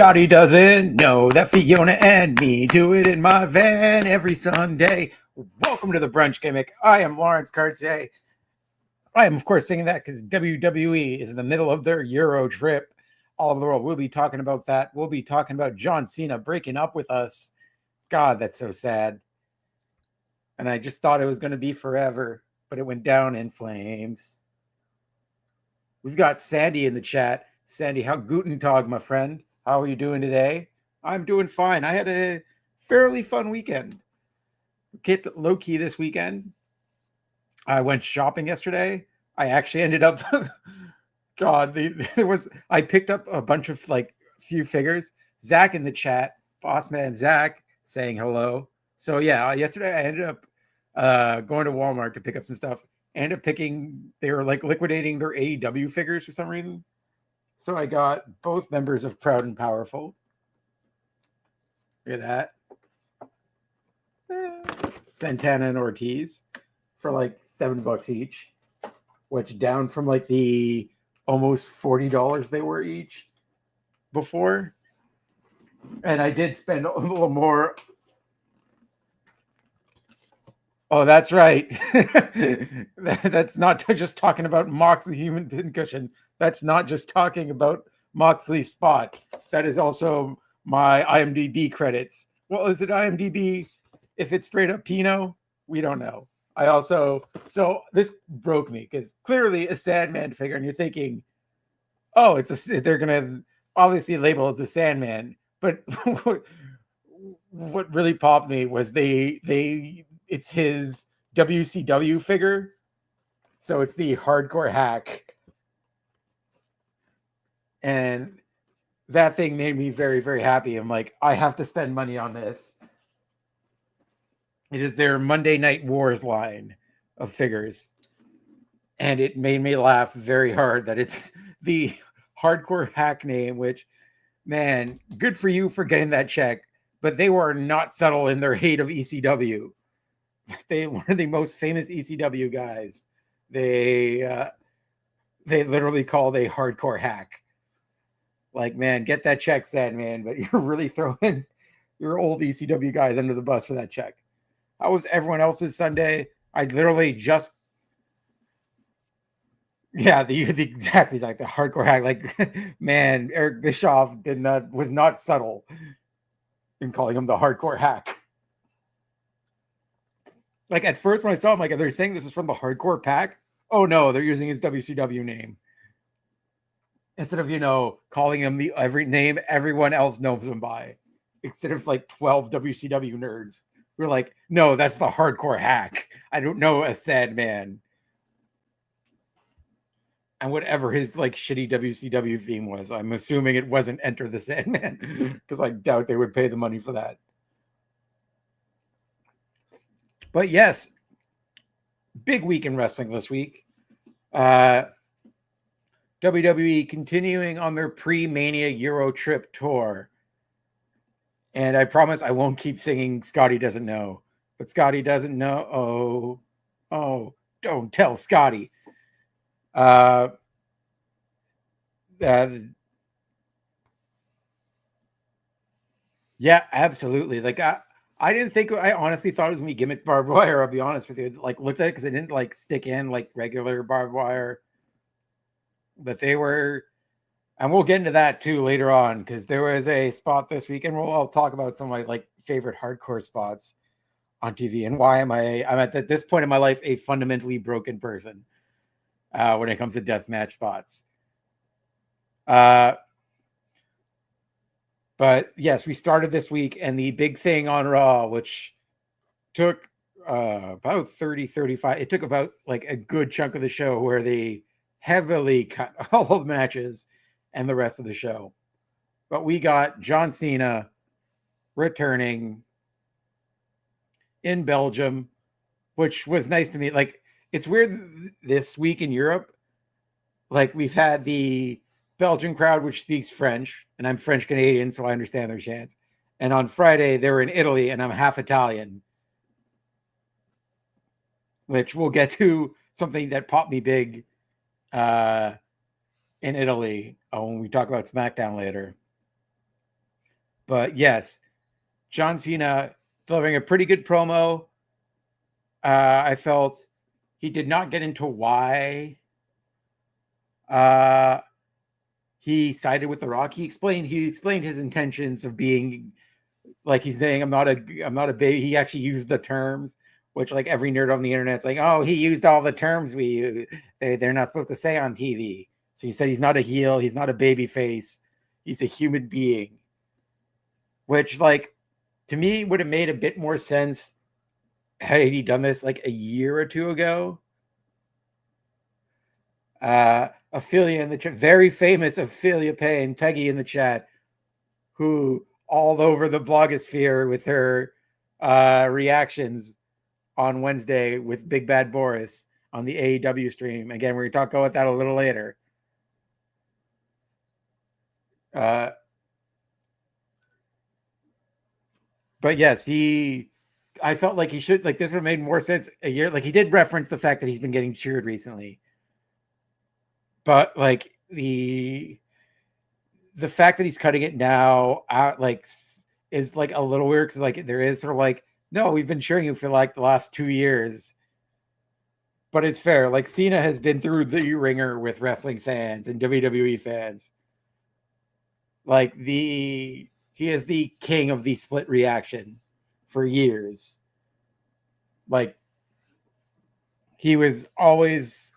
Scotty doesn't know that Fiona and me do it in my van every Sunday. Welcome to the Brunch Gimmick. I am Laurence Cartier. I am, of course, singing that because WWE is in the middle of their EUROTRip. All over the world. We'll be talking about that. We'll be talking about John Cena breaking up with us. God, that's so sad. And I just thought it was going to be forever, but it went down in flames. We've got Sandy in the chat. Sandy, how guten Tag, my friend? How are you doing today? I'm doing fine. I had a fairly fun weekend. Get low-key this weekend. I went shopping yesterday. I actually ended up, God, I picked up a bunch of few figures. Zach in the chat, boss man Zach, saying hello. So yeah, yesterday I ended up going to Walmart to pick up some stuff. Ended up they were liquidating their AEW figures for some reason. So I got both members of Proud and Powerful. Look at that. Santana and Ortiz for $7 each, which down from the almost $40 they were each before. And I did spend a little more. Oh, that's right. That's not just talking about Moxley human pincushion. That's not just talking about Moxley spot. That is also my IMDb credits. Well, is it IMDb if it's straight up Pino? We don't know. So this broke me because clearly a Sandman figure, and you're thinking, oh, they're gonna obviously label it the Sandman. But what really popped me was it's his WCW figure. So it's the Hardcore Hack. And that thing made me very, very happy. I'm like, I have to spend money on this. It is their Monday Night Wars line of figures. And it made me laugh very hard that it's the Hardcore Hack name, which, man, good for you for getting that check. But they were not subtle in their hate of ECW. They one of the most famous ECW guys. They literally called a Hardcore Hack. Man, get that check, Sandman, but you're really throwing your old ECW guys under the bus for that check. How was everyone else's Sunday? I literally just, yeah, exactly like the Hardcore Hack. Man, Eric Bischoff was not subtle in calling him the Hardcore Hack. At first when I saw him, are they saying this is from the Hardcore Pack? Oh no, they're using his WCW name. Instead of, calling him the every name everyone else knows him by, instead of like 12 WCW nerds. We're like, no, that's the hardcore hack. I don't know a sad man. And whatever his like shitty WCW theme was, I'm assuming it wasn't Enter the Sandman, because I doubt they would pay the money for that. But yes, big week in wrestling this week. WWE continuing on their pre-Mania EUROTRip tour. And I promise I won't keep singing Scotty Doesn't Know. But Scotty doesn't know. Oh, don't tell Scotty. Yeah, absolutely. Like I didn't think, I honestly thought it was gonna be gimmick barbed wire. I'll be honest with you. Like looked at it because it didn't like stick in like regular barbed wire. But they were, and we'll get into that too later on, because there was a spot this week, and I'll talk about some of my like favorite hardcore spots on TV and why I'm at this point in my life a fundamentally broken person when it comes to deathmatch spots. But yes, we started this week, and the big thing on Raw, which took about 35, it took about like a good chunk of the show where they heavily cut all of the matches and the rest of the show. But we got John Cena returning in Belgium, which was nice to me. Like, it's weird this week in Europe, like we've had the Belgian crowd, which speaks French, and I'm French Canadian, so I understand their chants. And on Friday, they were in Italy, and I'm half Italian, which we'll get to something that popped me big in Italy when we talk about SmackDown later. But yes, John Cena delivering a pretty good promo. I felt he did not get into why he sided with The Rock. He explained his intentions of being like, he's saying, I'm not a baby. He actually used the terms, which like every nerd on the internet's like, oh, he used all the terms they're not supposed to say on TV. So he said he's not a heel, he's not a baby face, he's a human being. Which, like, to me would have made a bit more sense had he done this like a year or two ago. Ophelia in the chat, very famous Ophelia Payne, Peggy in the chat, who all over the blogosphere with her reactions on Wednesday with Big Bad Boris on the AEW stream. Again, we're going to talk about that a little later. But yes, I felt like he should, like, this would have made more sense a year. Like, he did reference the fact that he's been getting cheered recently. But like the fact that he's cutting it now out, like, is like a little weird, because like there is sort of like, no, we've been cheering you for like the last 2 years. But it's fair. Like, Cena has been through the ringer with wrestling fans and WWE fans. Like, he is the king of the split reaction for years. Like, he was always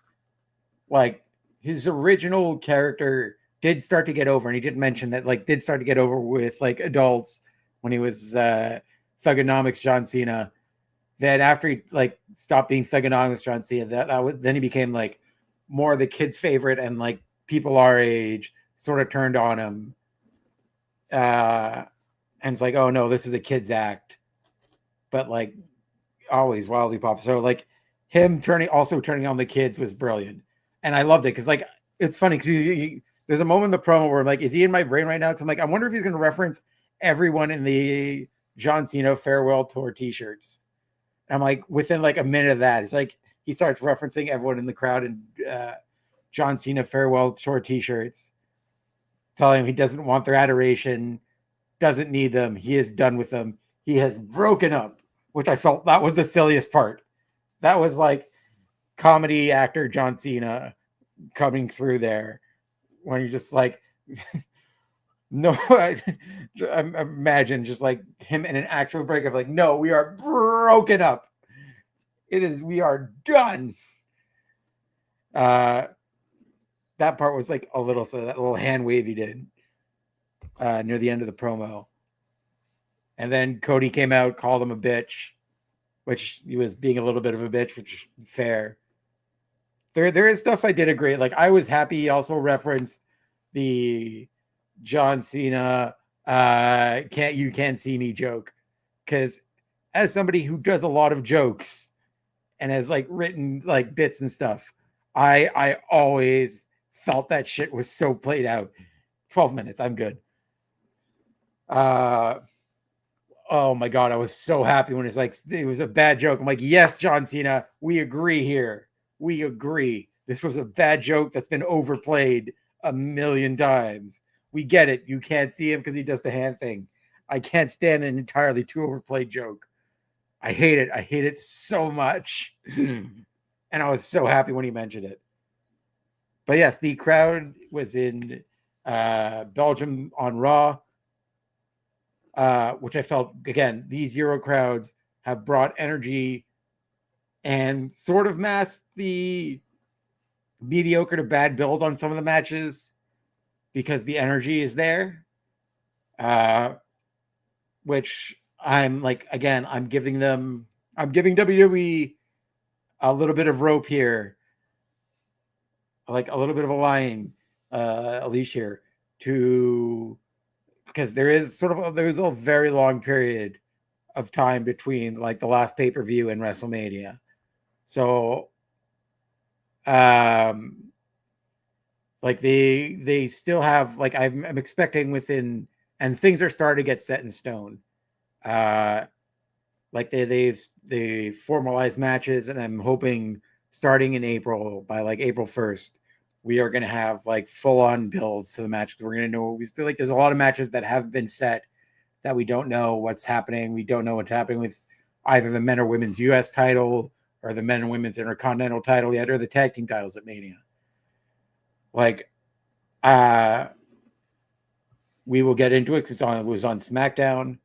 like, his original character did start to get over, and he did mention that, like, did start to get over with like adults when he was Thugonomics John Cena. Then after he like stopped being Thugonomics John Cena, then he became like more the kid's favorite, and like people our age sort of turned on him. And it's like, oh no, this is a kid's act, but like always wildly pop. So like him turning on the kids was brilliant, and I loved it, because like it's funny because there's a moment in the promo where I'm like, is he in my brain right now? So I'm like, I wonder if he's going to reference everyone in the John Cena farewell tour T-shirts. And I'm like, within like a minute of that, it's like he starts referencing everyone in the crowd in John Cena farewell tour T-shirts, telling him he doesn't want their adoration, doesn't need them. He is done with them. He has broken up, which I felt that was the silliest part. That was like comedy actor John Cena coming through there, when you're just like, no, I imagine just like him in an actual breakup, like, no, we are broken up. We are done. that part was like a little, so that little hand wave he did near the end of the promo. And then Cody came out, called him a bitch, which he was being a little bit of a bitch, which is fair. There is stuff I did agree. Like, I was happy he also referenced the John Cena can't see me joke, because as somebody who does a lot of jokes and has like written like bits and stuff, I always felt that shit was so played out. 12 minutes, I'm good. Oh my god, I was so happy when it's like it was a bad joke. I'm like, yes, John Cena, we agree here. We agree. This was a bad joke that's been overplayed a million times. We get it. You can't see him because he does the hand thing. I can't stand an entirely too overplayed joke. I hate it. I hate it so much. And I was so happy when he mentioned it. But yes, the crowd was in Belgium on Raw, which I felt, again, these Euro crowds have brought energy and sort of masked the mediocre to bad build on some of the matches, because the energy is there. Which I'm like, again, I'm giving WWE a little bit of rope here, like a little bit of a leash here, to, because there's a very long period of time between like the last pay-per-view and WrestleMania. So like they still have, like, I'm expecting within, and things are starting to get set in stone. Like they formalized matches, and I'm hoping starting in April, by like April 1st, we are going to have like full-on builds to the match. We're going to know, we still, like, there's a lot of matches that have been set that we don't know what's happening. We don't know what's happening with either the men or women's US title, or the men and women's intercontinental title yet, or the tag team titles at Mania. Like, we will get into it because it was on SmackDown,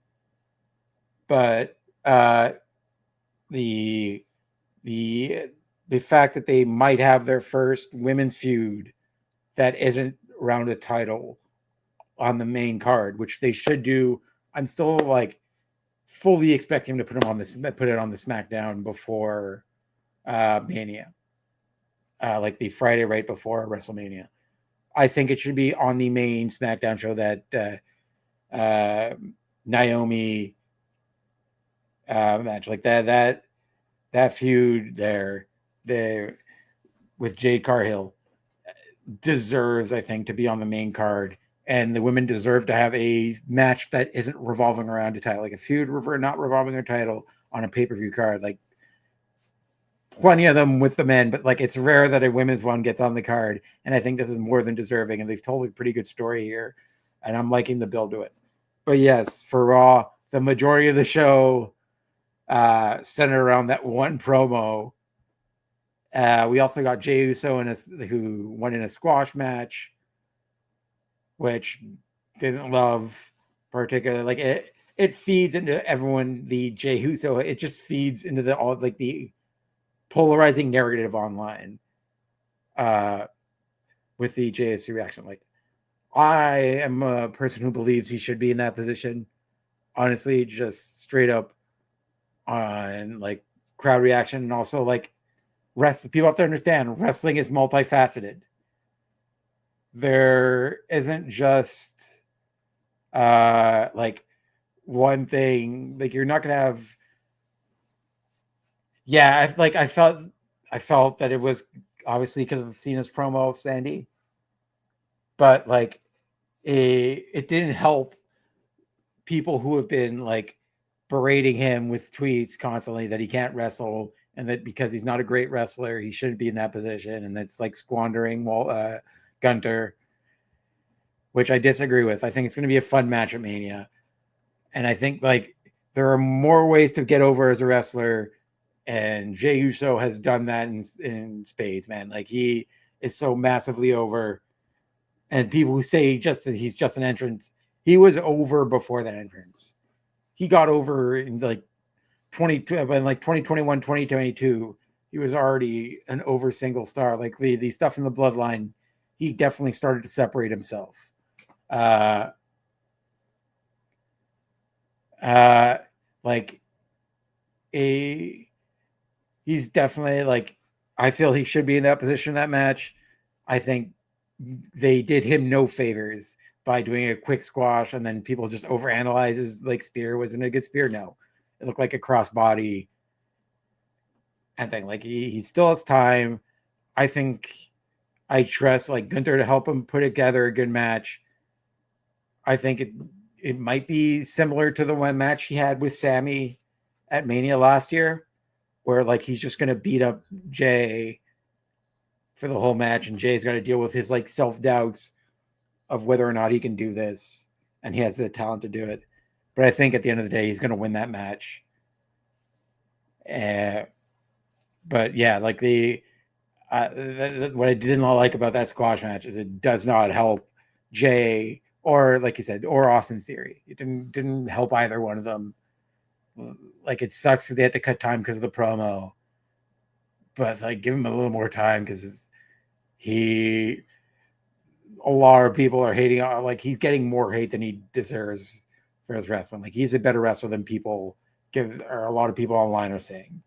but the fact that they might have their first women's feud that isn't around a title on the main card, which they should do. I'm still like fully expecting to put it on the SmackDown before Mania, like the Friday right before WrestleMania. I think it should be on the main SmackDown show, that Naomi match, like that feud there with Jade Cargill deserves, I think, to be on the main card. And the women deserve to have a match that isn't revolving around a title, like a feud not revolving around a title on a pay-per-view card. Like, plenty of them with the men, but like, it's rare that a women's one gets on the card. And I think this is more than deserving, and they've told a pretty good story here, and I'm liking the build to it. But yes, for Raw, the majority of the show centered around that one promo. We also got Jey Uso who won in a squash match, which didn't love particularly. Like, it feeds into everyone, the Jey Uso. It just feeds into the polarizing narrative online with the JSC reaction. Like, I am a person who believes he should be in that position. Honestly, just straight up on like crowd reaction, and also like people have to understand wrestling is multifaceted. There isn't just like one thing. Like, you're not gonna have. Yeah, I felt that it was obviously because of Cena's promo of Sandy, but like it didn't help people who have been like berating him with tweets constantly that he can't wrestle, and that because he's not a great wrestler, he shouldn't be in that position, and that's like squandering Gunter, which I disagree with. I think it's going to be a fun match at Mania, and I think like there are more ways to get over as a wrestler, and Jey Uso has done that in spades, man. Like, he is so massively over, and people who say he's just an entrance, he was over before that entrance. He got over in like 2021, 2022. He was already an over single star. Like the stuff in the bloodline, he definitely started to separate himself. Like he's definitely like, I feel he should be in that position in that match. I think they did him no favors by doing a quick squash, and then people just overanalyze his like spear wasn't a good spear. No, it looked like a crossbody and thing. Like he still has time. I think I trust like Gunther to help him put together a good match. I think it might be similar to the one match he had with Sammy at Mania last year, where like he's just gonna beat up Jay for the whole match, and Jay's got to deal with his like self-doubts of whether or not he can do this, and he has the talent to do it. But I think at the end of the day, he's going to win that match. But yeah, like what I didn't like about that squash match is it does not help Jay or, like you said, or Austin Theory. It didn't help either one of them. Like it sucks that they had to cut time because of the promo, but like give him a little more time because a lot of people are hating on, like he's getting more hate than he deserves for his wrestling. Like he's a better wrestler than people give, or a lot of people online are saying.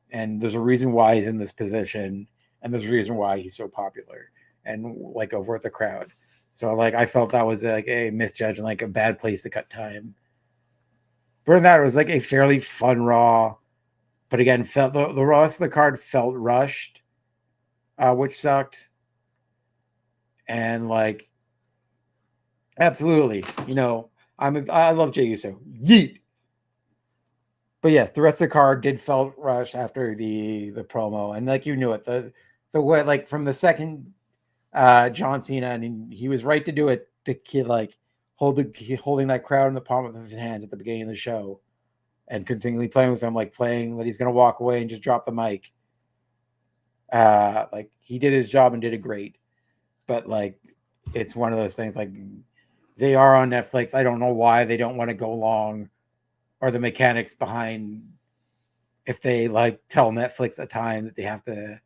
And there's a reason why he's in this position, and there's a reason why he's so popular and like over with the crowd. So like I felt that was like a misjudge and like a bad place to cut time. But in that, it was like a fairly fun Raw. But again, felt the rest of the card felt rushed, which sucked. And like, absolutely, I love Jey Uso. Yeet. But yes, the rest of the card did felt rushed after the promo, and like you knew it, the way like from the second John Cena, and he was right to do it. The kid like holding that crowd in the palm of his hands at the beginning of the show, and continually playing with them, like playing that he's gonna walk away and just drop the mic. Like he did his job and did it great. But like it's one of those things, like they are on Netflix. I don't know why they don't want to go long, or the mechanics behind if they like tell Netflix a time that they have to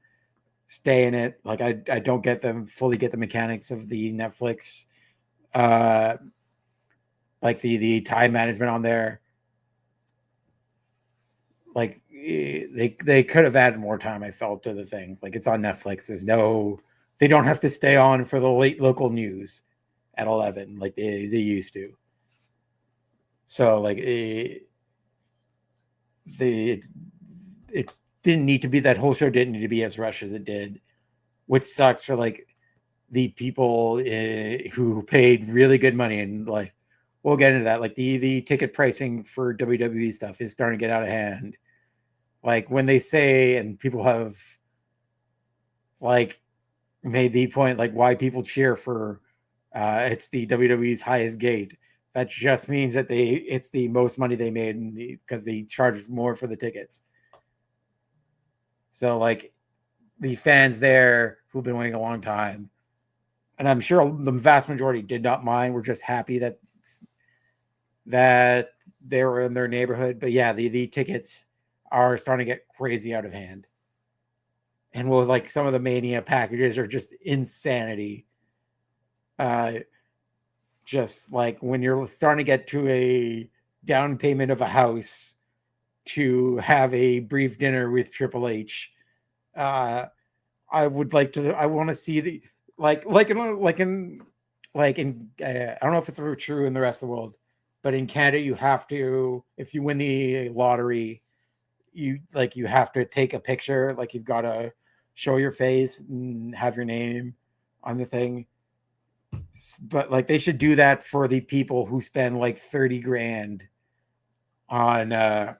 stay in it. Like I don't fully get the mechanics of the Netflix like the time management on there. Like they could have added more time, I felt, to the things. Like it's on Netflix. They don't have to stay on for the late local news at 11 like they used to. So like it didn't need to be, that whole show didn't need to be as rushed as it did, which sucks for like the people who paid really good money. And like we'll get into that. Like the ticket pricing for WWE stuff is starting to get out of hand. Like when they say, and people have like made the point, like why people cheer for it's the WWE's highest gate. That just means that it's the most money they made because they charge more for the tickets. So like the fans there who've been waiting a long time, and I'm sure the vast majority did not mind. We're just happy that they were in their neighborhood. But yeah, the tickets are starting to get crazy out of hand. And well, like some of the Mania packages are just insanity. Just like when you're starting to get to a down payment of a house to have a brief dinner with Triple H. I want to see the I don't know if it's true in the rest of the world, but in Canada you have to, if you win the lottery, you have to take a picture, like you've got to show your face and have your name on the thing. But like they should do that for the people who spend like 30 grand on a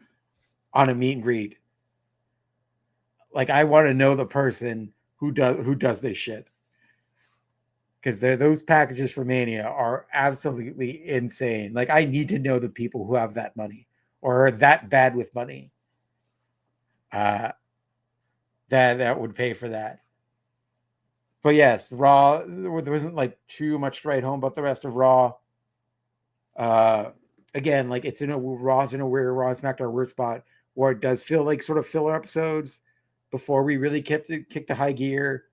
meet and greet. Like I want to know the person who does this shit, because those packages for Mania are absolutely insane. Like I need to know the people who have that money or are that bad with money that would pay for that. But yes, Raw, there wasn't like too much to write home about the rest of Raw. Again, like Raw's in a weird, Raw and SmackDown a weird spot where it does feel like sort of filler episodes before we really kicked to high gear.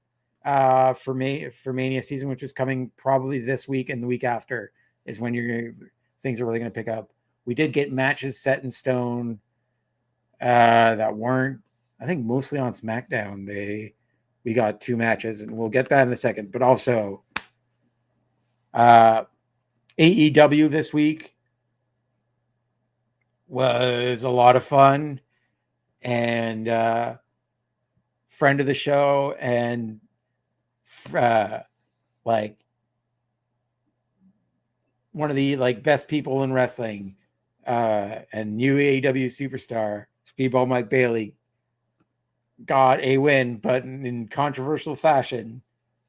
for Mania season, which is coming probably this week and the week after, is when things are really going to pick up. We did get matches set in stone that weren't, I think, mostly on SmackDown. We got 2 matches, and we'll get that in a second. But also, AEW this week was a lot of fun, and friend of the show and like one of the like best people in wrestling and new AEW superstar Speedball Mike Bailey got a win, but in controversial fashion,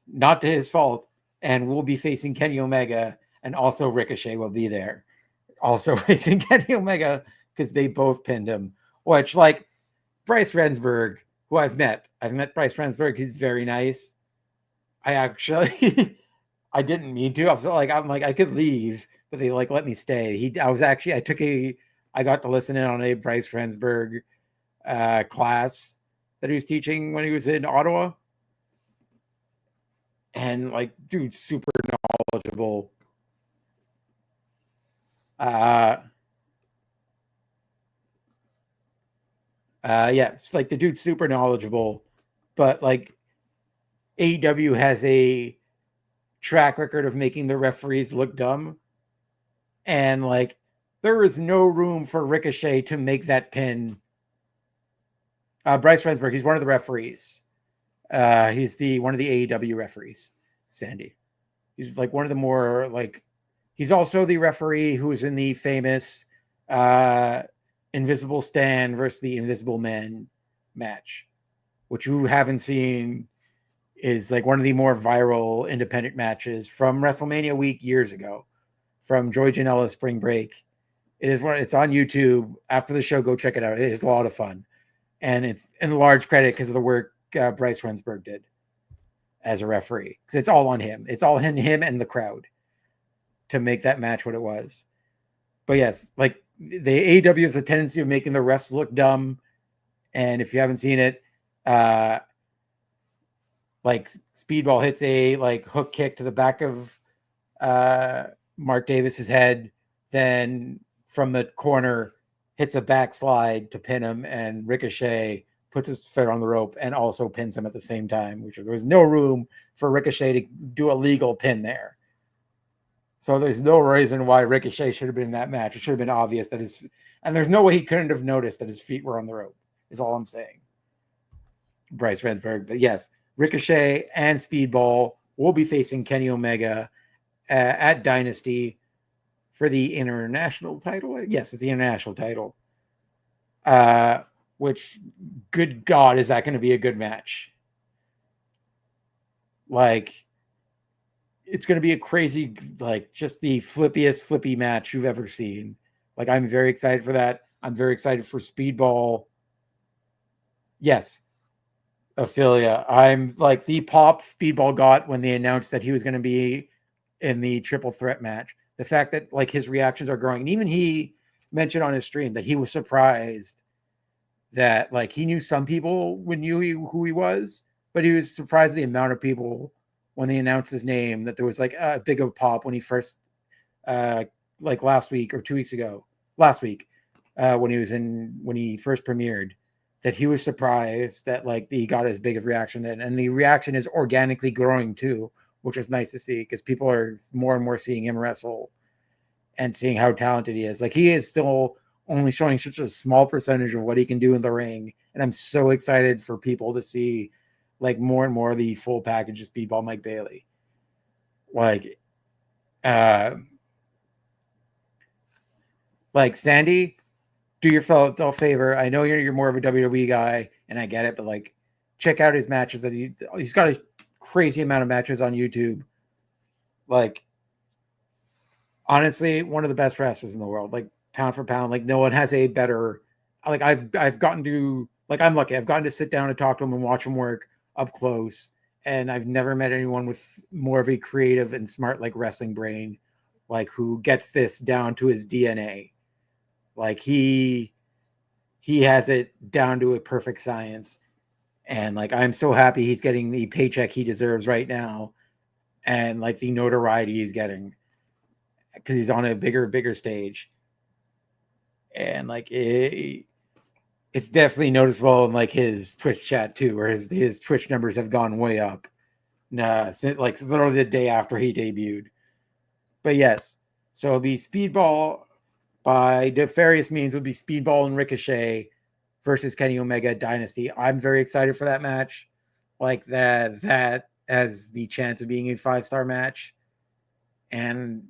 not to his fault, and will be facing Kenny Omega, and also Ricochet will be there, also facing Kenny Omega, because they both pinned him. Which, like, Bryce Rensburg, who I've met Bryce Rensburg. He's very nice. I actually I didn't mean to. I'm like I could leave, but they like let me stay. I got to listen in on a Bryce Rensburg class that he was teaching when he was in Ottawa. And like, dude, super knowledgeable. Yeah, it's like the dude's super knowledgeable, but like AEW has a track record of making the referees look dumb. And like, there is no room for Ricochet to make that pin. Bryce Rensburg, he's one of the referees. He's one of the AEW referees, Sandy. He's like one of the more like, he's also the referee who is in the famous Invisible Stan versus the Invisible Man match, which you haven't seen, is like one of the more viral independent matches from WrestleMania week years ago, from Joey Janela's Spring Break. It's on YouTube. After the show, go check it out. It is a lot of fun, and it's in large credit because of the work Bryce Rensburg did as a referee, because it's all on him. It's all him and the crowd to make that match what it was. But yes, like the AEW has a tendency of making the refs look dumb, and if you haven't seen it, like Speedball hits a like hook kick to the back of Mark Davis's head, then from the corner hits a backslide to pin him, and Ricochet puts his foot on the rope and also pins him at the same time, which there was no room for Ricochet to do a legal pin there. So there's no reason why Ricochet should have been in that match. It should have been obvious that and there's no way he couldn't have noticed that his feet were on the rope, is all I'm saying. Bryce Rensburg. But yes, Ricochet and Speedball will be facing Kenny Omega at Dynasty for the international title. Yes, it's the international title. Which, good God, is that going to be a good match? Like, it's going to be a crazy, like, just the flippy match you've ever seen. Like, I'm very excited for that. I'm very excited for Speedball. Yes, Ophelia. I'm like the pop Speedball got when they announced that he was going to be in the triple threat match. The fact that like his reactions are growing, and even he mentioned on his stream that he was surprised that like he knew some people knew who he was, but he was surprised at the amount of people when they announced his name, that there was like a big of pop when he first like last week or 2 weeks ago, last week, when he first premiered, that he was surprised that like he got as big of reaction, and the reaction is organically growing too, which is nice to see, because people are more and more seeing him wrestle and seeing how talented he is. Like, he is still only showing such a small percentage of what he can do in the ring, and I'm so excited for people to see like more and more of the full package of Speedball Mike Bailey. Like Sandy, do yourself a favor. I know you're more of a WWE guy, and I get it, but like, check out his matches. That he's got a crazy amount of matches on YouTube. Like, honestly, one of the best wrestlers in the world. Like, pound for pound, like no one has a better. Like, I've gotten to, like, I'm lucky. I've gotten to sit down and talk to him and watch him work up close, and I've never met anyone with more of a creative and smart like wrestling brain, like, who gets this down to his DNA. Like, he has it down to a perfect science, And like, I'm so happy he's getting the paycheck he deserves right now, and like the notoriety he's getting because he's on a bigger stage. And like it's definitely noticeable in like his Twitch chat too, where his Twitch numbers have gone way up. Nah, since like literally the day after he debuted. But yes, so it'll be Speedball by nefarious means. Would be Speedball and Ricochet versus Kenny Omega Dynasty. I'm very excited for that match. Like that has the chance of being a 5-star match. And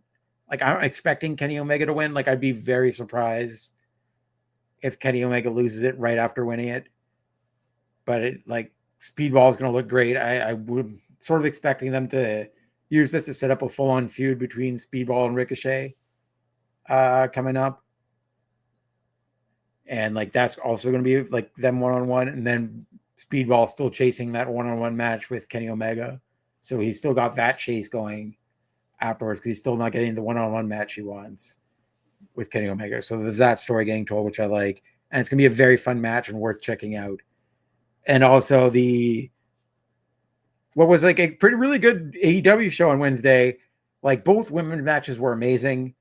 like, I'm expecting Kenny Omega to win. Like, I'd be very surprised if Kenny Omega loses it right after winning it. But it like Speedball is going to look great. I would sort of expecting them to use this to set up a full-on feud between Speedball and Ricochet coming up. And like, that's also going to be like them one-on-one, and then Speedball still chasing that one-on-one match with Kenny Omega. So he's still got that chase going afterwards because he's still not getting the one-on-one match he wants with Kenny Omega. So there's that story getting told, which I like. And it's going to be a very fun match and worth checking out. And also what was like a really good AEW show on Wednesday. Like, both women's matches were amazing.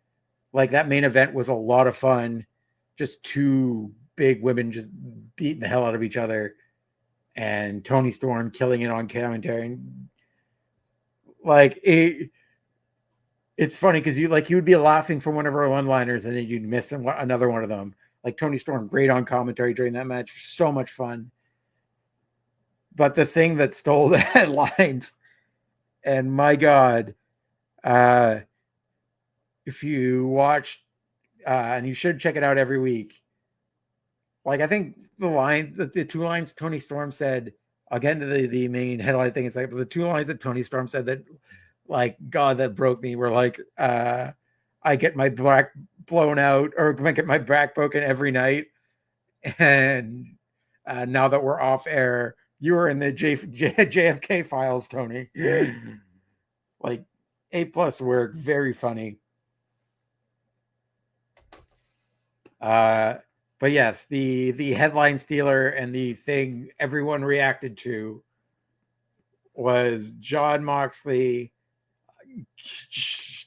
Like, that main event was a lot of fun. Just two big women just beating the hell out of each other. And Toni Storm killing it on commentary. Like, it's funny because you would be laughing for one of her one-liners and then you'd miss another one of them. Like, Toni Storm, great on commentary during that match. So much fun. But the thing that stole the headlines, and my God, if you watched, and you should check it out every week. Like, I think the two lines Toni Storm said, I'll get into the main headline thing. It's like, but the two lines that Toni Storm said that, like, God, that broke me, were like, I get my back blown out, or I get my back broken every night. And now that we're off air, you were in the JFK files, Tony. Like, A+ work, very funny. But yes, the headline stealer and the thing everyone reacted to was Jon Moxley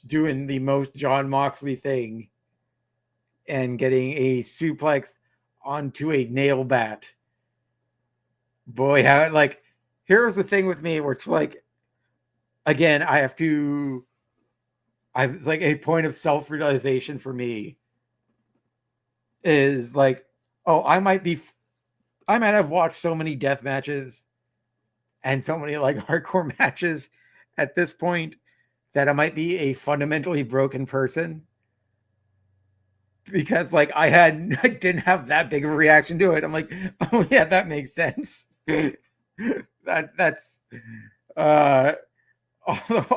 doing the most Jon Moxley thing and getting a suplex onto a nail bat. Boy, how, like, here's the thing with me where it's like, again, I've like, a point of self-realization for me is like, oh, I might have watched so many death matches and so many like hardcore matches at this point that I might be a fundamentally broken person, because like I didn't have that big of a reaction to it. I'm like, oh yeah, that makes sense. That's although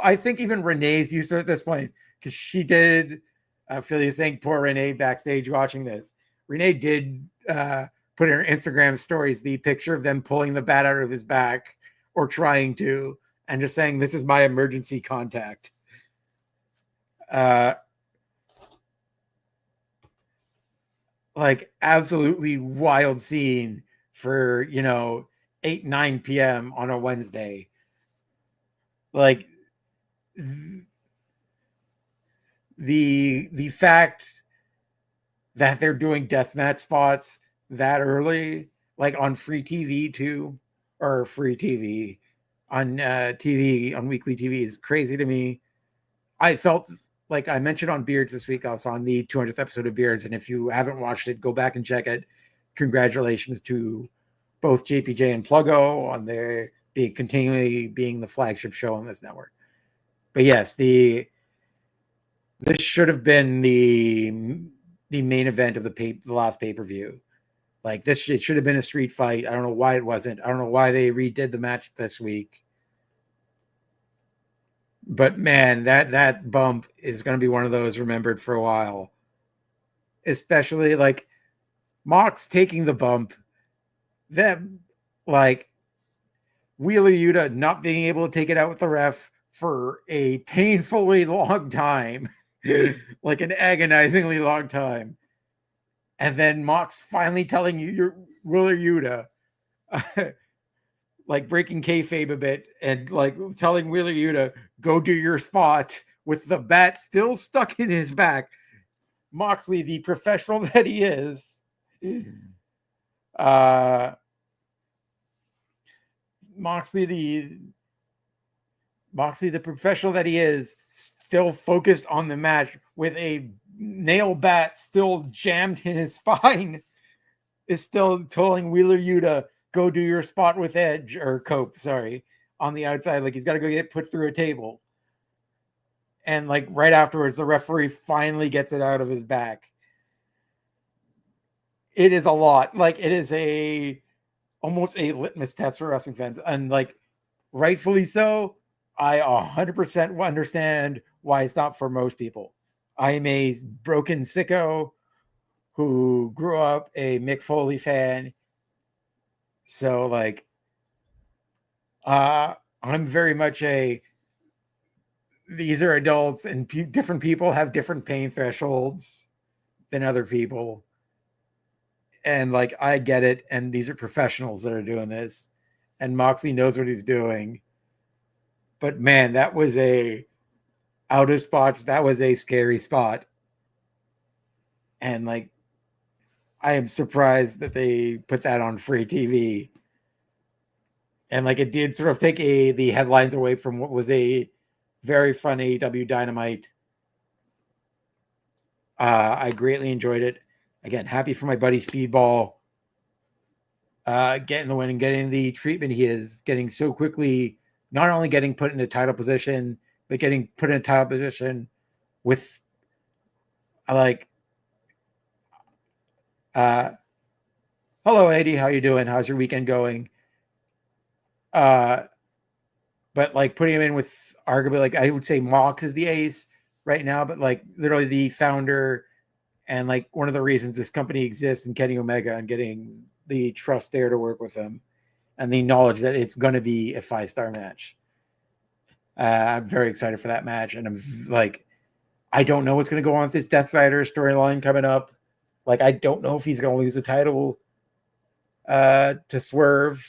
I think even Renee's used to it at this point, because she did. I feel you saying poor Renee backstage watching this. Renee did put in her Instagram stories the picture of them pulling the bat out of his back, or trying to, and just saying, "This is my emergency contact." Like, absolutely wild scene for 8-9 p.m. on a Wednesday. Like, the fact that they're doing deathmatch spots that early, like on free TV too, or free TV on TV, on weekly TV, is crazy to me. I felt like I mentioned on Beards this week, I was on the 200th episode of Beards, and if you haven't watched it, go back and check it. Congratulations to both JPJ and Pluggo on their continually being the flagship show on this network. But yes, this should have been the main event of the last pay-per-view. Like, it should have been a street fight. I don't know why it wasn't. I don't know why they redid the match this week. But man, that bump is going to be one of those remembered for a while. Especially like Mox taking the bump, them like Wheeler Yuta not being able to take it out with the ref for a painfully long time, like an agonizingly long time. And then Mox finally telling you, you're Wheeler Yuta, like breaking kayfabe a bit and like telling Wheeler Yuta, go do your spot with the bat still stuck in his back. Moxley, the professional that he is, uh, Moxley, the professional that he is, still focused on the match with a nail bat still jammed in his spine, is still telling Wheeler Yuta, go do your spot with Edge, or Cope, sorry, on the outside. Like he's got to go get put through a table. And like right afterwards, the referee finally gets it out of his back. It is a lot. Like it is almost a litmus test for wrestling fans. And like rightfully so, I 100% understand why it's not for most people. I am a broken sicko who grew up a Mick Foley fan. So like I'm very much these are adults and different people have different pain thresholds than other people. And like I get it, and these are professionals that are doing this, and Moxley knows what he's doing. But man, that was a out of spots. That was a scary spot. And like I am surprised that they put that on free TV. And like it did sort of take the headlines away from what was a very fun AEW Dynamite. I greatly enjoyed it. Again, happy for my buddy Speedball getting the win and getting the treatment he is getting so quickly. Not only getting put in a title position, but getting put in a title position with like hello Eddie, how you doing? How's your weekend going? But like putting him in with arguably, like I would say Mox is the ace right now, but like literally the founder and like one of the reasons this company exists, and Kenny Omega, and getting the trust there to work with him and the knowledge that it's going to be a 5-star match. I'm very excited for that match. And I'm like, I don't know what's going to go on with this Death Rider storyline coming up. Like, I don't know if he's going to lose the title to Swerve.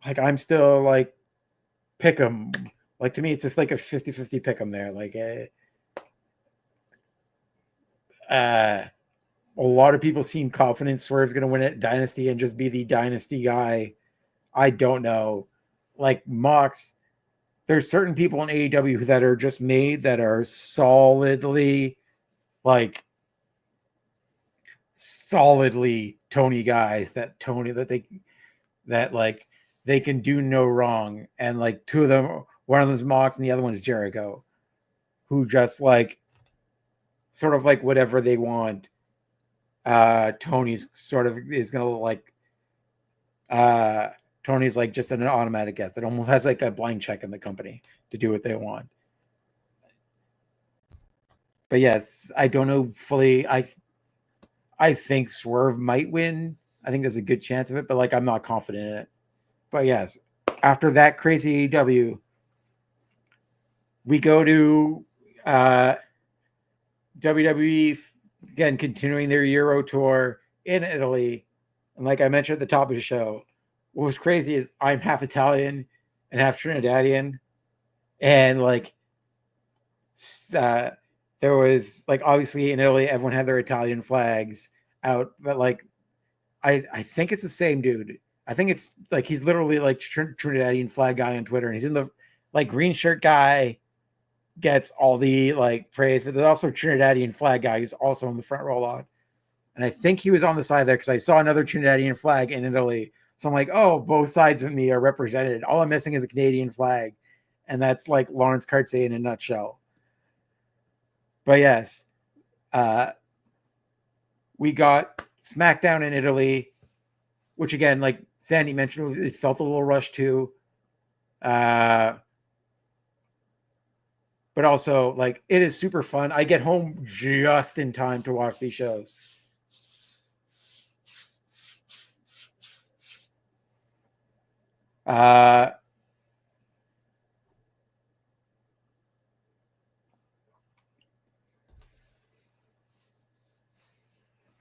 Like, I'm still like, pick him. Like, to me, it's like a 50-50 pick him there. Like, a lot of people seem confident Swerve's going to win it Dynasty and just be the Dynasty guy. I don't know. Like, Mox, there's certain people in AEW that are just made that are solidly Tony guys, that like they can do no wrong. And like two of them, one of them is Mox and the other one is Jericho, who just like sort of like whatever they want. Tony's sort of is gonna like Tony's like just an automatic guest that almost has like a blank check in the company to do what they want. But yes, I don't know fully. I think Swerve might win. I think there's a good chance of it, but like I'm not confident in it. But yes, after that crazy AEW, we go to WWE again, continuing their Euro tour in Italy. And like I mentioned at the top of the show, what was crazy is I'm half Italian and half Trinidadian. And like there was like obviously in Italy, everyone had their Italian flags out, but like I think it's the same dude. I think it's like he's literally like Trinidadian flag guy on Twitter, and he's in the like green shirt guy gets all the like praise, but there's also Trinidadian flag guy who's also on the front row lot. And I think he was on the side there because I saw another Trinidadian flag in Italy. So I'm like, oh, both sides of me are represented. All I'm missing is a Canadian flag. And that's like Laurence Cartier in a nutshell. But yes, we got SmackDown in Italy, which again, like Sandy mentioned, it felt a little rushed too. But also, like, it is super fun. I get home just in time to watch these shows.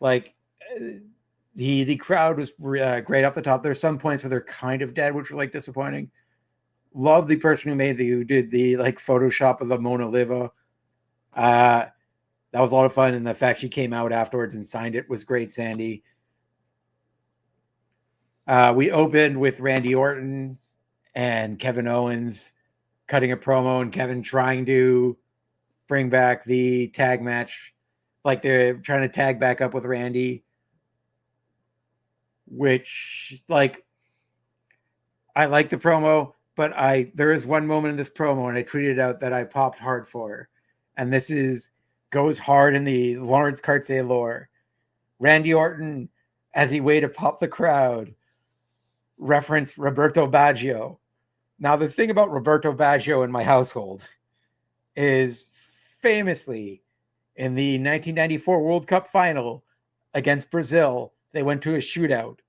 Like, The crowd was great off the top. There's some points where they're kind of dead, which were like disappointing. Love the person who did the like Photoshop of the Mona Lisa. That was a lot of fun, and the fact she came out afterwards and signed it was great, Sandy. We opened with Randy Orton and Kevin Owens cutting a promo, and Kevin trying to bring back the tag match, like they're trying to tag back up with Randy, which like I like the promo, but there is one moment in this promo, and I tweeted out that I popped hard for, and this goes hard in the Laurence Cartier lore. Randy Orton, as he way to pop the crowd, referenced Roberto Baggio. Now, the thing about Roberto Baggio in my household is famously in the 1994 World Cup final against Brazil, they went to a shootout.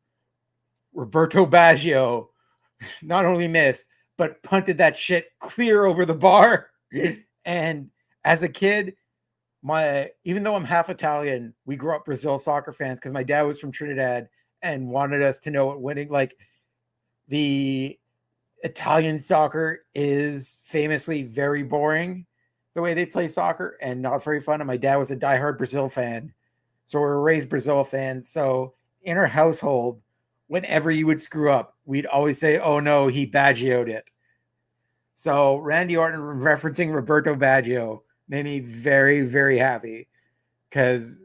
Roberto Baggio not only missed, but punted that shit clear over the bar. And as a kid, even though I'm half Italian, we grew up Brazil soccer fans because my dad was from Trinidad and wanted us to know what winning, like the Italian soccer is famously very boring the way they play soccer and not very fun. And my dad was a diehard Brazil fan. So we were raised Brazil fans. So in our household, whenever you would screw up, we'd always say, oh no, he Baggio'd it. So Randy Orton referencing Roberto Baggio made me very, very happy because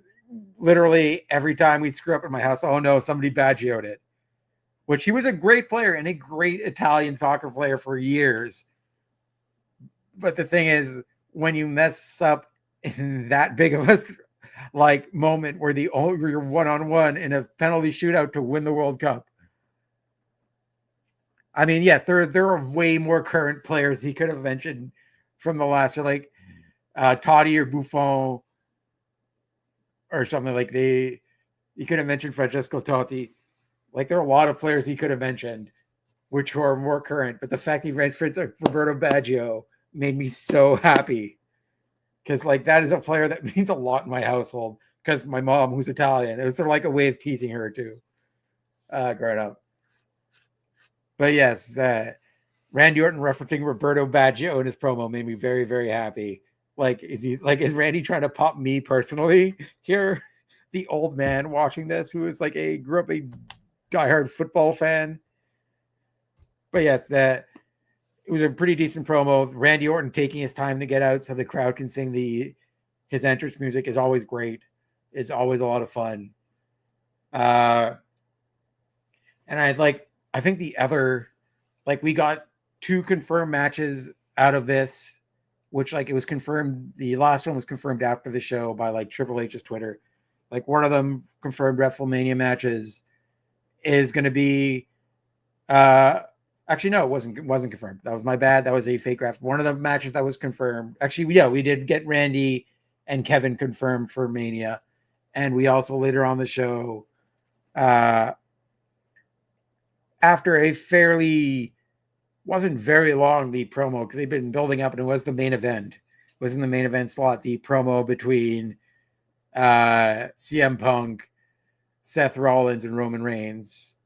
literally every time we'd screw up in my house, oh no, somebody Baggio'd it. Which he was a great player and a great Italian soccer player for years. But the thing is, when you mess up in that big of a like moment where you're one-on-one in a penalty shootout to win the World Cup. I mean, yes, there are way more current players he could have mentioned from the last year, like Totti or Buffon or something like he could have mentioned Francesco Totti. Like there are a lot of players he could have mentioned, which are more current. But the fact he referenced Roberto Baggio made me so happy because like that is a player that means a lot in my household. Because my mom, who's Italian, it was sort of like a way of teasing her too, growing up. But yes, Randy Orton referencing Roberto Baggio in his promo made me very, very happy. Like, is Randy trying to pop me personally here? The old man watching this who is like grew up a diehard football fan. But yes, it was a pretty decent promo. Randy Orton taking his time to get out so the crowd can sing his entrance music is always great. Is always a lot of fun. And I think the other, like we got 2 confirmed matches out of this, which like it was confirmed. The last one was confirmed after the show by like Triple H's Twitter. Like one of them confirmed WrestleMania matches is going to be, actually, no, it wasn't confirmed. That was my bad. That was a fake graph. One of the matches that was confirmed. Actually, yeah, we did get Randy and Kevin confirmed for Mania. And we also later on the show, after a wasn't very long, the promo, because they've been building up and it was the main event. It was in the main event slot, the promo between CM Punk, Seth Rollins, and Roman Reigns.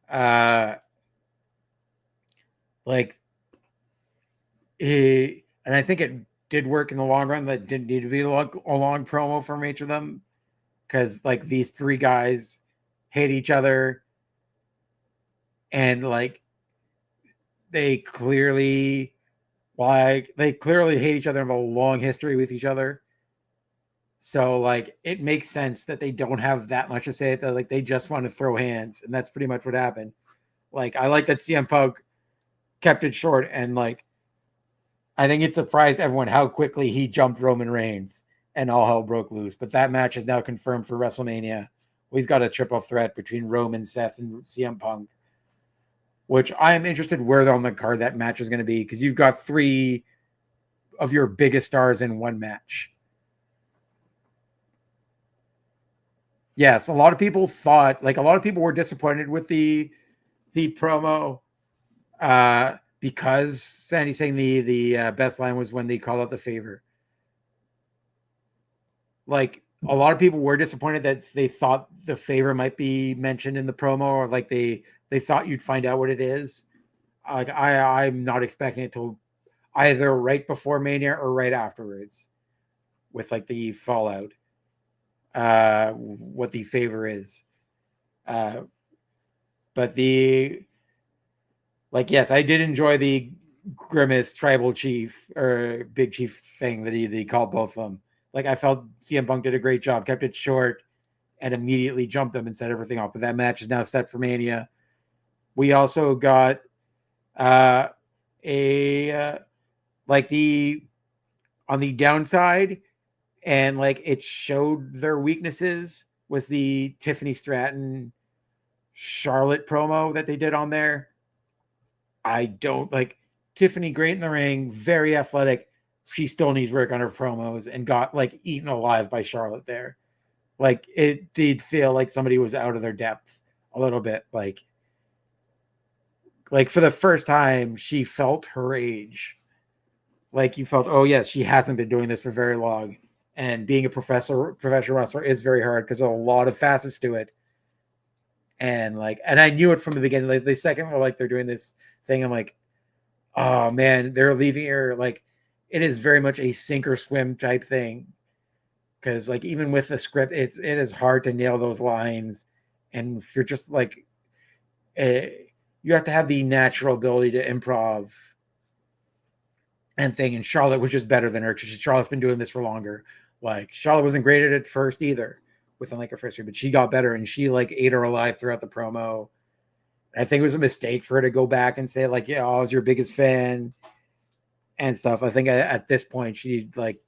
And I think it did work in the long run. That didn't need to be a long promo from each of them because like these 3 guys hate each other and like they clearly hate each other and have a long history with each other. So like it makes sense that they don't have that much to say. That like they just want to throw hands, and that's pretty much what happened. Like I like that CM Punk kept it short, and like I think it surprised everyone how quickly he jumped Roman Reigns, and all hell broke loose. But that match is now confirmed for WrestleMania. We've got a triple threat between Roman, Seth, and CM Punk, which I am interested where on the card that match is going to be because you've got 3 of your biggest stars in one match. Yes, a lot of people were disappointed with the promo because Sandy's saying the best line was when they call out the favor. Like a lot of people were disappointed that they thought the favor might be mentioned in the promo, or like they thought you'd find out what it is. Like I'm not expecting it till either right before Mania or right afterwards, with like the fallout. What the favor is. But yes, I did enjoy the Grimace tribal chief or big chief thing that he called both of them. Like I felt CM Punk did a great job, kept it short, and immediately jumped them and set everything off. But that match is now set for Mania. We also got like the on the downside, and like it showed their weaknesses, was the Tiffany Stratton Charlotte promo that they did on there. I don't like Tiffany, great in the ring, very athletic. She still needs work on her promos, and got like eaten alive by Charlotte there. Like it did feel like somebody was out of their depth a little bit. Like for the first time, she felt her age. Like you felt, oh yes, she hasn't been doing this for very long. And being a professional wrestler is very hard because there's a lot of facets to it. And I knew it from the beginning. Like the second they're doing this thing, I'm like, oh man, they're leaving her. Like it is very much a sink or swim type thing. Because like even with the script, it is hard to nail those lines. And if you're just like, you have to have the natural ability to improv and thing. And Charlotte was just better than her because Charlotte's been doing this for longer. Like Charlotte wasn't great at it first either, within like her first year, but she got better, and she like ate her alive throughout the promo. I think it was a mistake for her to go back and say like, yeah, I was your biggest fan and stuff. I think at this point she like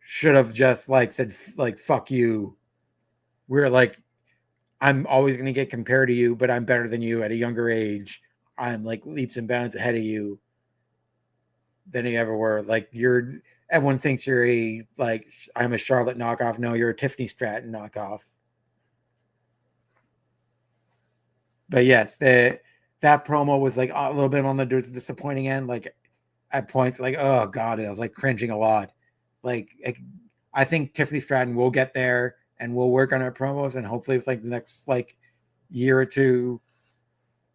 should have just like said like, fuck you. We're like, I'm always going to get compared to you, but I'm better than you at a younger age. I'm like leaps and bounds ahead of you than you ever were. Like everyone thinks you're I'm a Charlotte knockoff. No, you're a Tiffany Stratton knockoff. But yes, that promo was like a little bit on the disappointing end. Like at points, like, oh god, I was like cringing a lot. Like I think Tiffany Stratton will get there, and we'll work on her promos, and hopefully it's like the next like year or two,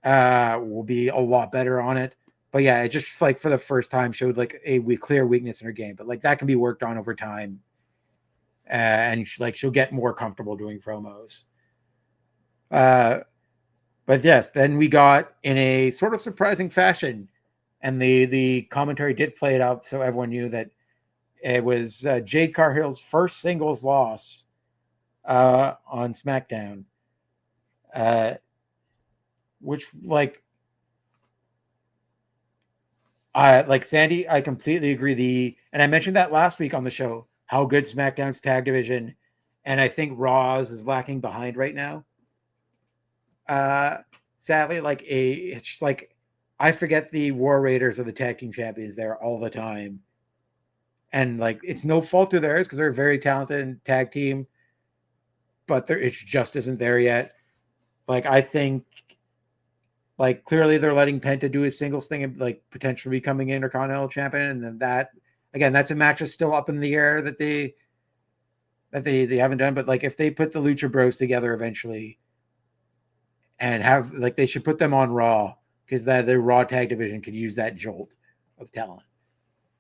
we'll be a lot better on it. But yeah, it just like for the first time showed like a clear weakness in her game. But like that can be worked on over time, and she'll get more comfortable doing promos. But yes, then we got in a sort of surprising fashion, and the commentary did play it up, so everyone knew that it was Jade Cargill's first singles loss on SmackDown, which like Sandy, I completely agree. And I mentioned that last week on the show, how good SmackDown's tag division, and I think Raw's is lacking behind right now. Sadly, it's just like I forget the War Raiders are the tag team champions there all the time. And like it's no fault of theirs because they're a very talented tag team, but it just isn't there yet. Like I think like clearly they're letting Penta do his singles thing and like potentially becoming Intercontinental Champion, and then that again, that's a match that's still up in the air that they haven't done. But like if they put the Lucha Bros together eventually and have like they should put them on Raw, because the Raw tag division could use that jolt of talent.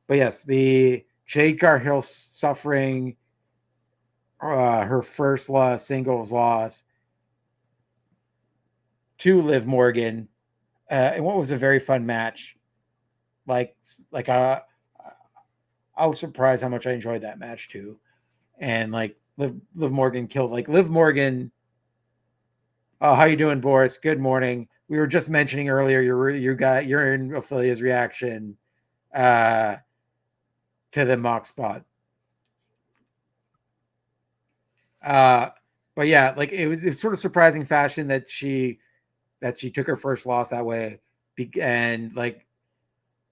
But yes, the Jade Cargill suffering her first singles loss to Liv Morgan, and what was a very fun match. I was surprised how much I enjoyed that match too. And like Liv Morgan killed Liv Morgan. How you doing, Boris? Good morning. We were just mentioning earlier you're in Ophelia's reaction to the mock spot. But yeah, like it's sort of surprising fashion that she took her first loss that way, and like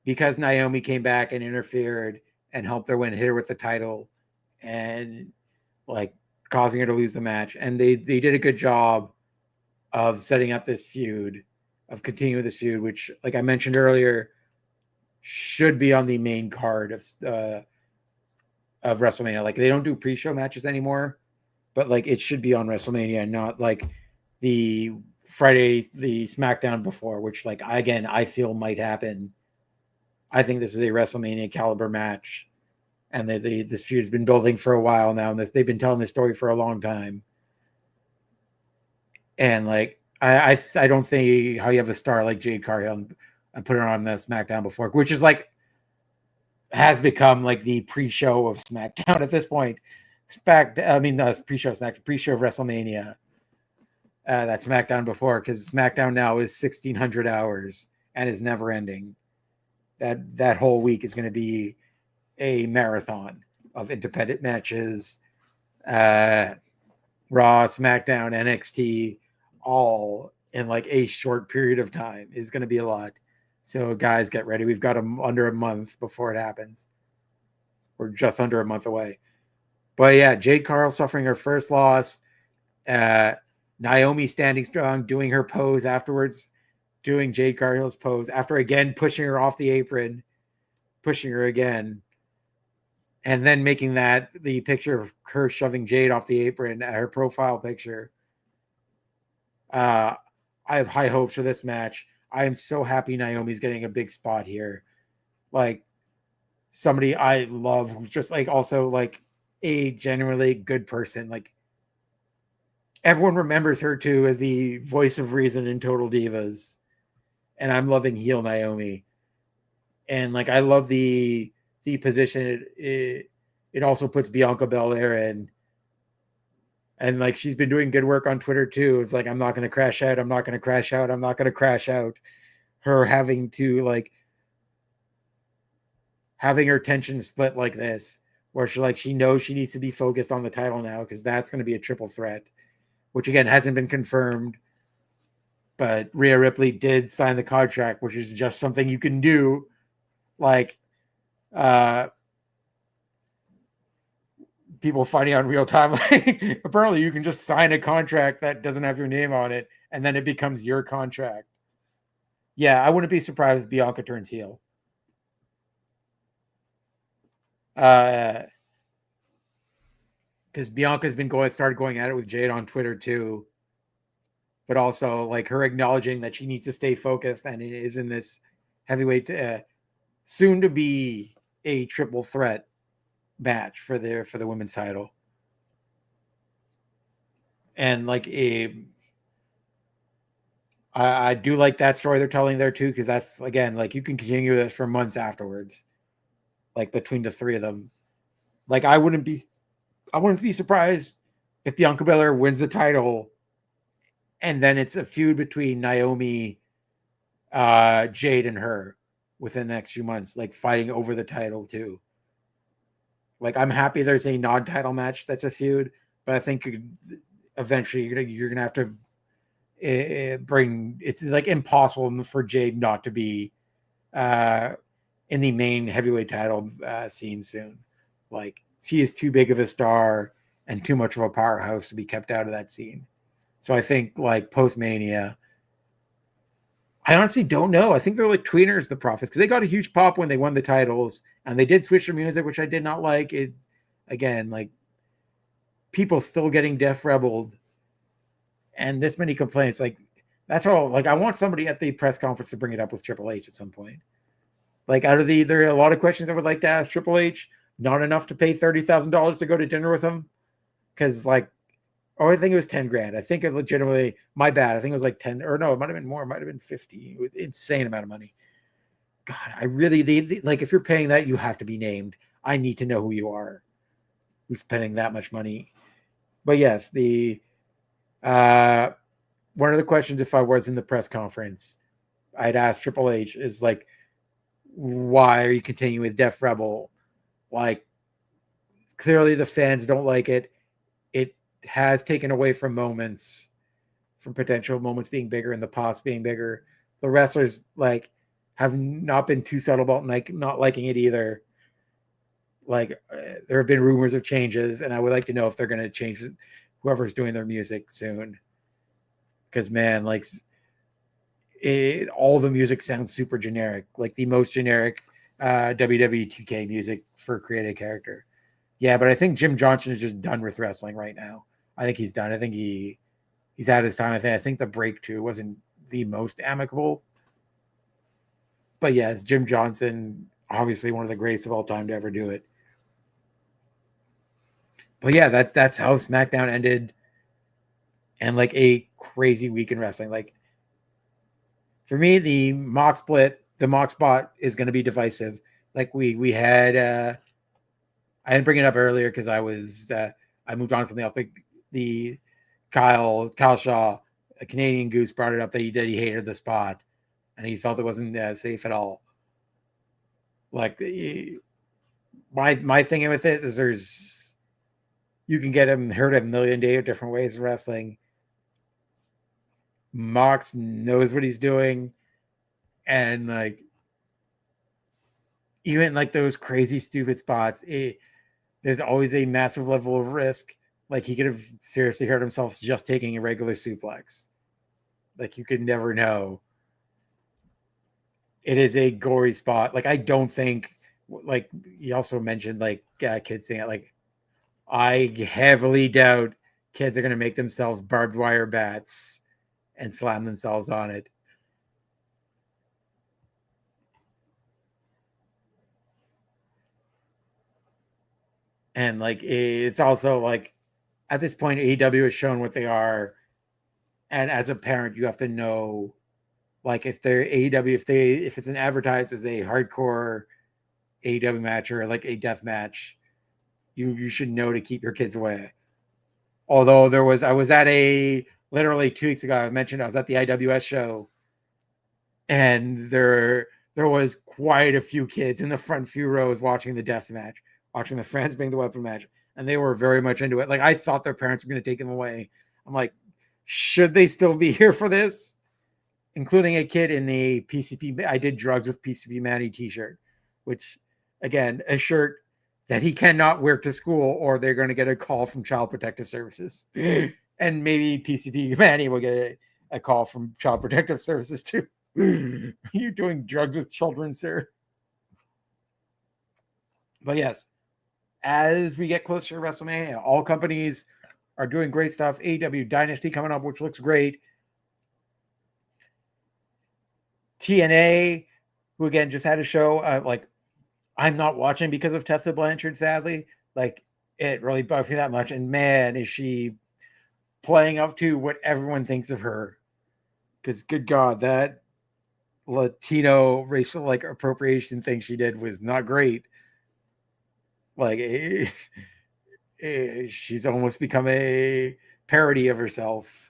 because Naomi came back and interfered and helped her win, hit her with the title, and like causing her to lose the match. And they did a good job of setting up this feud, of continuing this feud, which, like I mentioned earlier, should be on the main card of of WrestleMania. Like they don't do pre-show matches anymore, but like it should be on WrestleMania, not like the Friday, the SmackDown before, which like I feel might happen. I think this is a WrestleMania caliber match, and this feud's been building for a while now, and they've been telling this story for a long time. And like I don't think how you have a star like Jade Cargill and put it on the SmackDown before, which is like has become like the pre-show of SmackDown at this point. Pre-show SmackDown, pre-show of WrestleMania. That SmackDown before, because SmackDown now is 1,600 hours and is never ending. That whole week is going to be a marathon of independent matches, Raw, SmackDown, NXT, all in like a short period of time is going to be a lot. So guys, get ready. We've got under a month before it happens. We're just under a month away. But yeah, Jade Cargill suffering her first loss. Naomi standing strong, doing her pose afterwards, doing Jade Cargill's pose after again pushing her off the apron, pushing her again, and then making that the picture of her shoving Jade off the apron, her profile picture. I have high hopes for this match. I am so happy Naomi's getting a big spot here. Like somebody I love who's just like also like a genuinely good person. Like everyone remembers her too as the voice of reason in Total Divas. And I'm loving heel Naomi. And like I love the position it also puts Bianca Belair in. And like she's been doing good work on Twitter too. It's like I'm not going to crash out. I'm not going to crash out. I'm not going to crash out. Her having to like having her tension split like this, where she knows she needs to be focused on the title now because that's going to be a triple threat, which again hasn't been confirmed. But Rhea Ripley did sign the contract, which is just something you can do. Like people finding out in real time, like apparently you can just sign a contract that doesn't have your name on it, and then it becomes your contract. Yeah, I wouldn't be surprised if Bianca turns heel. Because Bianca's been started going at it with Jade on Twitter too, but also like her acknowledging that she needs to stay focused and it is in this heavyweight, soon to be a triple threat match for the women's title. And like I do like that story they're telling there too, because that's again like you can continue this for months afterwards, like between the three of them. Like I wouldn't be surprised if Bianca Belair wins the title, and then it's a feud between Naomi, Jade, and her within the next few months, like fighting over the title too. Like I'm happy there's a non-title match that's a feud, but I think eventually you're gonna have to bring. It's like impossible for Jade not to be in the main heavyweight title scene soon. Like she is too big of a star and too much of a powerhouse to be kept out of that scene. So I think like post-Mania, I honestly don't know. I think they're like tweeners, the Profits, because they got a huge pop when they won the titles, and they did switch their music, which I did not like. It again, like people still getting Def Rebelled, and this many complaints. Like that's all. Like I want somebody at the press conference to bring it up with Triple H at some point. Like there are a lot of questions I would like to ask Triple H. Not enough to pay $30,000 to go to dinner with him, because like. Oh, I think it was 10 grand. I think it legitimately, my bad. I think it was like 10 or no, it might've been more. It might've been 50. Insane amount of money. God, I really, like if you're paying that, you have to be named. I need to know who you are, who's spending that much money. But yes, one of the questions, if I was in the press conference, I'd ask Triple H is like, why are you continuing with Def Rebel? Like clearly the fans don't like it. It has taken away from potential moments being bigger and the pops being bigger. The wrestlers like have not been too subtle about like not liking it either. Like there have been rumors of changes, and I would like to know if they're going to change whoever's doing their music soon. Because man, like all the music sounds super generic, like the most generic WWE 2K music for create a character. Yeah, but I think Jim Johnson is just done with wrestling right now. I think he's done. I think he's had his time. I think the break too wasn't the most amicable. But yes, Jim Johnson, obviously one of the greatest of all time to ever do it. But yeah, that's how SmackDown ended, and like a crazy week in wrestling. Like for me, the mock spot is going to be divisive. Like we had, I didn't bring it up earlier because I moved on to something else. Like the Kyle Shaw, a Canadian Goose, brought it up that he hated the spot and he felt it wasn't safe at all. Like my thing with it is you can get him hurt a million different ways in wrestling. Mox knows what he's doing, and like even like those crazy stupid spots, there's always a massive level of risk. Like he could have seriously hurt himself just taking a regular suplex. Like you could never know. It is a gory spot. Like I don't think, like he also mentioned, like kids saying it. Like I heavily doubt kids are going to make themselves barbed wire bats and slam themselves on it. And like it's also like at this point, AEW has shown what they are, and as a parent, you have to know, like if they're AEW, if it's an advertised as a hardcore AEW match or like a death match, you should know to keep your kids away. Although I was at a literally 2 weeks ago, I mentioned I was at the IWS show, and there was quite a few kids in the front few rows watching the death match, watching the friends being the weapon match, and they were very much into it. Like I thought their parents were going to take them away. I'm like, should they still be here for this? Including a kid in a PCP. I did drugs with PCP Manny t-shirt, which again, a shirt that he cannot wear to school, or they're going to get a call from Child Protective Services, and maybe PCP Manny will get a call from Child Protective Services too. You're doing drugs with children, sir. But yes, as we get closer to WrestleMania, all companies are doing great stuff. AEW Dynasty coming up, which looks great. TNA, who again just had a show. Like I'm not watching because of Tessa Blanchard, sadly. Like it really bugs me that much. And man, is she playing up to what everyone thinks of her. Because good God, that Latino racial like appropriation thing she did was not great. Like she's almost become a parody of herself.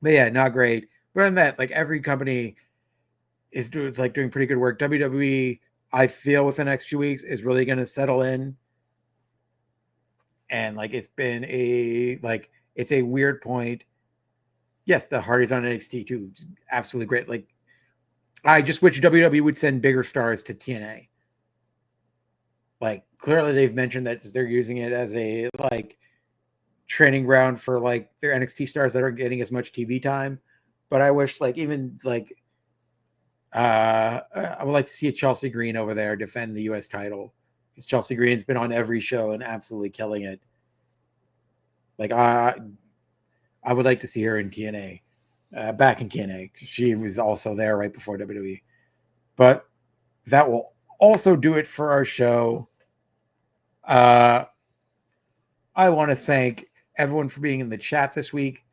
But yeah, not great. But than that, like every company is doing pretty good work. WWE, I feel with the next few weeks is really going to settle in, and like it's been it's a weird point. Yes, the Hardys on NXT too, absolutely great. Like I just wish WWE would send bigger stars to TNA. Like clearly they've mentioned that they're using it as a like training ground for like their NXT stars that aren't getting as much TV time. But I wish like even like I would like to see a Chelsea Green over there defend the US title. Because Chelsea Green's been on every show and absolutely killing it. Like I would like to see her in TNA, back in TNA. She was also there right before WWE. But that will also do it for our show. I want to thank everyone for being in the chat this week.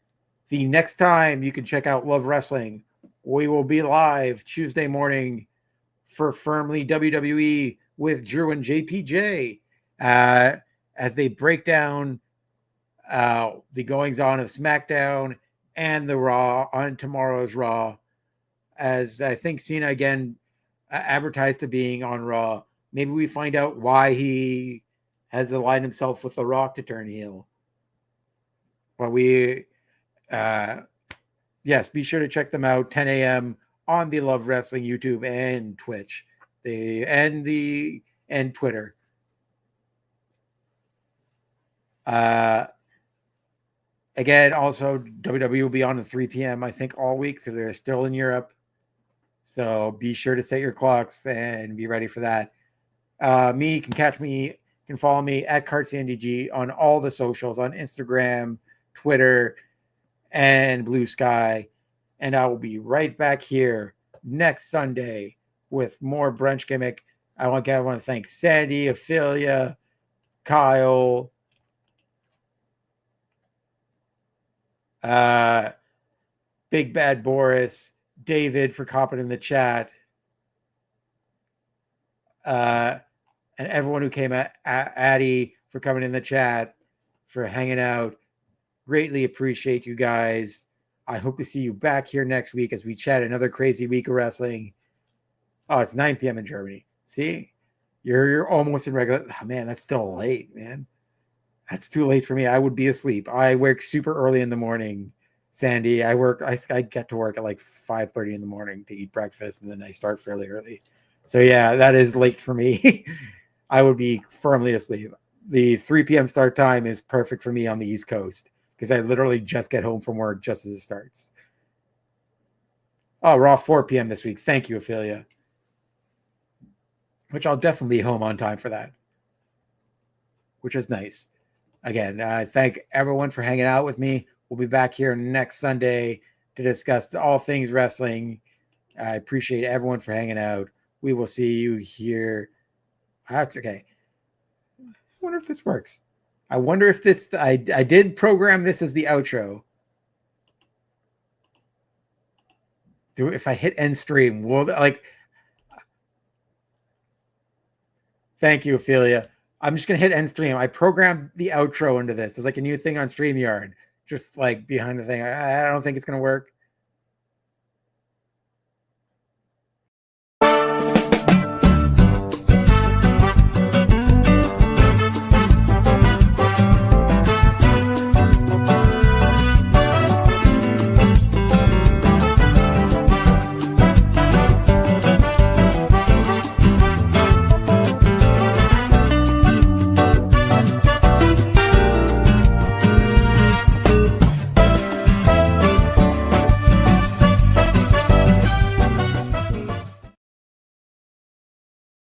The next time you can check out Love Wrestling, we will be live Tuesday morning for Firmly WWE with Drew and JPJ as they break down the goings on of SmackDown and the Raw on tomorrow's Raw. As I think Cena again advertised to being on Raw. Maybe we find out why he has aligned himself with The Rock to turn heel. But yes, be sure to check them out 10 a.m. on the Love Wrestling YouTube and Twitch, and Twitter. Again, also WWE will be on at 3 p.m. I think all week because they're still in Europe. So be sure to set your clocks and be ready for that. You can catch me You can follow me at CartSandyG on all the socials, on Instagram, Twitter, and Blue Sky. And I will be right back here next Sunday with more Brunch Gimmick. I want to thank Sandy, Ophelia, Kyle, Big Bad Boris, David for copping in the chat, and everyone who came at Addie for coming in the chat, for hanging out. Greatly appreciate you guys. I hope to see you back here next week as we chat another crazy week of wrestling. Oh, it's 9 p.m. in Germany. See, you're almost in regular. Oh, man, that's still late, man. That's too late for me. I would be asleep. I work super early in the morning, Sandy. I get to work at like 5:30 in the morning to eat breakfast, and then I start fairly early. So yeah, that is late for me. I would be firmly asleep. The 3 p.m. start time is perfect for me on the East Coast because I literally just get home from work just as it starts. Oh, we're off 4 p.m. this week. Thank you, Ophelia. Which I'll definitely be home on time for that, which is nice. Again, I thank everyone for hanging out with me. We'll be back here next Sunday to discuss all things wrestling. I appreciate everyone for hanging out. We will see you here. Okay. I wonder if this works. I wonder if this, I did program this as the outro. If I hit end stream, will like, thank you, Ophelia. I'm just going to hit end stream. I programmed the outro into this. It's like a new thing on StreamYard, just like behind the thing. I don't think it's going to work.